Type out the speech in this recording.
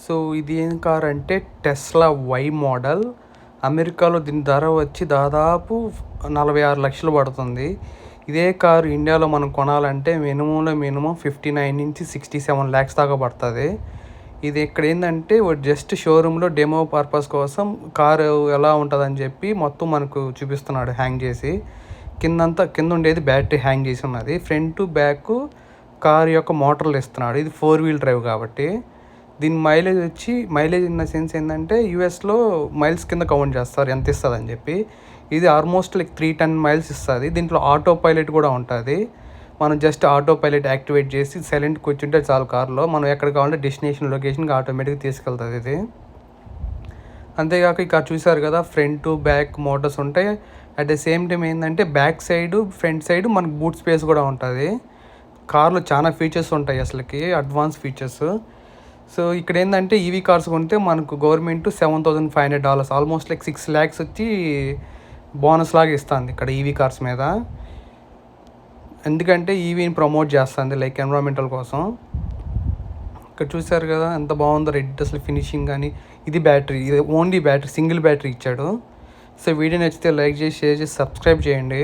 So ఇది ఏం car అంటే టెస్లా వై మోడల్. అమెరికాలో దీని ధర వచ్చి దాదాపు 46 లక్షలు పడుతుంది. ఇదే కారు ఇండియాలో మనం కొనాలంటే మినిమం 59 నుంచి 67 ల్యాక్స్ దాకా పడుతుంది. ఇది ఇక్కడ ఏంటంటే జస్ట్ షోరూంలో డెమో పర్పస్ కోసం కారు ఎలా ఉంటుందని చెప్పి మొత్తం మనకు చూపిస్తున్నాడు హ్యాంగ్ చేసి. కింద ఉండేది బ్యాటరీ హ్యాంగ్ చేసి ఉన్నది. ఫ్రంట్ బ్యాక్ కారు యొక్క మోటార్లు ఇస్తున్నాడు. ఇది 4-wheel డ్రైవ్ కాబట్టి. దీని మైలేజ్ ఇన్ ద సెన్స్ ఏంటంటే యూఎస్లో మైల్స్ కింద కౌంట్ చేస్తారు ఎంత ఇస్తుంది అని చెప్పి. ఇది ఆల్మోస్ట్ లైక్ 310 మైల్స్ ఇస్తుంది. దీంట్లో ఆటో పైలట్ కూడా ఉంటుంది. మనం జస్ట్ ఆటో పైలట్ యాక్టివేట్ చేసి సైలెంట్ కూర్చుంటే చాలు కార్లో మనం ఎక్కడ కావాలంటే డెస్టినేషన్ లొకేషన్కి ఆటోమేటిక్గా తీసుకెళ్తుంది ఇది. అంతేకాక ఇక్కడ చూసారు కదా ఫ్రంట్ బ్యాక్ మోటార్స్ ఉంటాయి. అట్ ద సేమ్ టైం ఏంటంటే ఫ్రంట్ సైడ్ మనకు బూట్ స్పేస్ కూడా ఉంటుంది. కార్లో చాలా ఫీచర్స్ ఉంటాయి అసలుకి, అడ్వాన్స్ ఫీచర్స్. సో ఇక్కడ ఏంటంటే ఈవీ కార్స్ కొంటే మనకు గవర్నమెంట్ $7,500 ఆల్మోస్ట్ లైక్ 6 lakhs వచ్చి బోనస్ లాగా ఇస్తుంది ఇక్కడ ఈవీ కార్స్ మీద. ఎందుకంటే ఈవీని ప్రమోట్ చేస్తుంది లైక్ ఎన్విరాన్మెంటల్ కోసం. ఇక్కడ చూసారు కదా ఎంత బాగుందో రెడ్ అసలు ఫినిషింగ్ కానీ. ఇది ఓన్లీ బ్యాటరీ సింగిల్ బ్యాటరీ ఇచ్చాడు. సో వీడియో నచ్చితే లైక్ చేసి షేర్ చేసి సబ్స్క్రైబ్ చేయండి.